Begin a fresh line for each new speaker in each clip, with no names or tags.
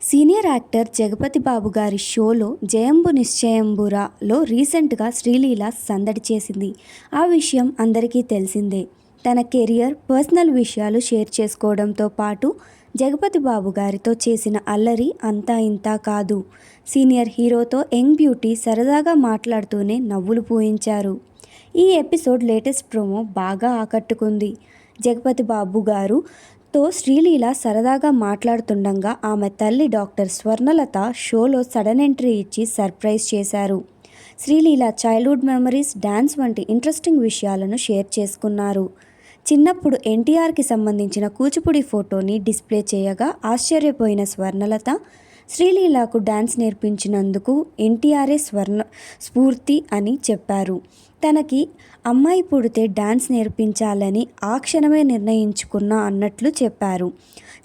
Senior actor Jagapathi బాబు గారి షోలో 'జయంబు నిశ్చయంబురా'లో రీసెంట్గా శ్రీలీల సందడి చేసింది. ఆ విషయం అందరికీ తెలిసిందే. తన కెరియర్, పర్సనల్ విషయాలు షేర్ చేసుకోవడంతో పాటు జగపతి బాబు గారితో చేసిన అల్లరి అంతా ఇంతా కాదు. సీనియర్ హీరోతో యంగ్ బ్యూటీ సరదాగా మాట్లాడుతూనే నవ్వులు పూయించారు. ఈ ఎపిసోడ్ లేటెస్ట్ ప్రోమో బాగా ఆకట్టుకుంది. జగపతి బాబు గారు తో శ్రీలీల సరదాగా మాట్లాడుతుండగా ఆమె తల్లి డాక్టర్ స్వర్ణలత షోలో సడన్ ఎంట్రీ ఇచ్చి సర్ప్రైజ్ చేశారు. శ్రీలీల చైల్డ్హుడ్ మెమరీస్, డ్యాన్స్ వంటి ఇంట్రెస్టింగ్ విషయాలను షేర్ చేసుకున్నారు. చిన్నప్పుడు ఎన్టీఆర్కి సంబంధించిన కూచిపూడి ఫోటోని డిస్ప్లే చేయగా ఆశ్చర్యపోయిన స్వర్ణలత, శ్రీలీలకు డ్యాన్స్ నేర్పించినందుకు ఎన్టీఆరే స్ఫూర్తి అని చెప్పారు. తనకి అమ్మాయి పుడితే డ్యాన్స్ నేర్పించాలని ఆ క్షణమే నిర్ణయించుకున్నా అన్నట్లు చెప్పారు.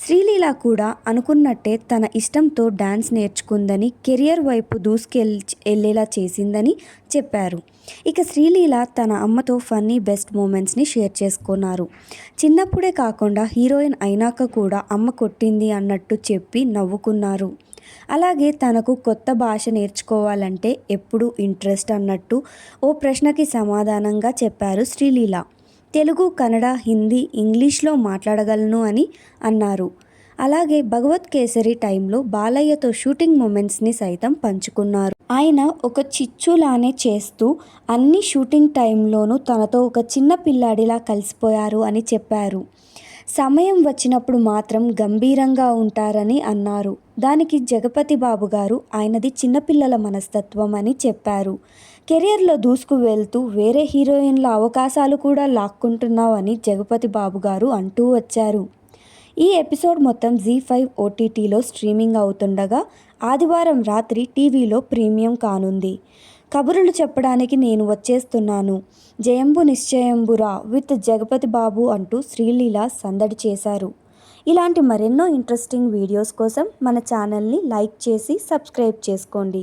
శ్రీలీల కూడా అనుకున్నట్టే తన ఇష్టంతో డ్యాన్స్ నేర్చుకుందని, కెరియర్ వైపు దూసుకెళ్ళేలా చేసిందని చెప్పారు. ఇక శ్రీలీల తన అమ్మతో ఫన్నీ బెస్ట్ మూమెంట్స్ని షేర్ చేసుకున్నారు. చిన్నప్పుడే కాకుండా హీరోయిన్ అయినాక కూడా అమ్మ కొట్టింది అన్నట్టు చెప్పి నవ్వుకున్నారు. అలాగే తనకు కొత్త భాష నేర్చుకోవాలంటే ఎప్పుడూ ఇంట్రెస్ట్ అన్నట్టు ఓ ప్రశ్నకి సమాధానంగా చెప్పారు శ్రీలీల. తెలుగు, కన్నడ, హిందీ, ఇంగ్లీష్లో మాట్లాడగలను అని అన్నారు. అలాగే భగవత్ కేసరి టైంలో బాలయ్యతో షూటింగ్ మూమెంట్స్ని సైతం పంచుకున్నారు. ఆయన ఒక చిచ్చులానే చేస్తూ అన్ని షూటింగ్ టైంలోనూ తనతో ఒక చిన్న పిల్లాడిలా కలిసిపోయారు అని చెప్పారు. సమయం వచ్చినప్పుడు మాత్రం గంభీరంగా ఉంటారని అన్నారు. దానికి జగపతి బాబు గారు ఆయనది చిన్నపిల్లల మనస్తత్వం అని చెప్పారు. కెరియర్లో దూసుకు వెళ్తూ వేరే హీరోయిన్ల అవకాశాలు కూడా లాక్కుంటున్నావు అని జగపతి బాబు గారు అంటూ వచ్చారు. ఈ ఎపిసోడ్ మొత్తం జీ5 ఓటీటీలో స్ట్రీమింగ్ అవుతుండగా ఆదివారం రాత్రి టీవీలో ప్రీమియం కానుంది. కబుర్లు చెప్పడానికి నేను వచ్చేస్తున్నాను, జయంబు నిశ్చయంబురా విత్ జగపతి బాబు అంటూ శ్రీలీల సందడి చేశారు. ఇలాంటి మరెన్నో ఇంట్రెస్టింగ్ వీడియోస్ కోసం మన ఛానల్ని లైక్ చేసి సబ్స్క్రైబ్ చేసుకోండి.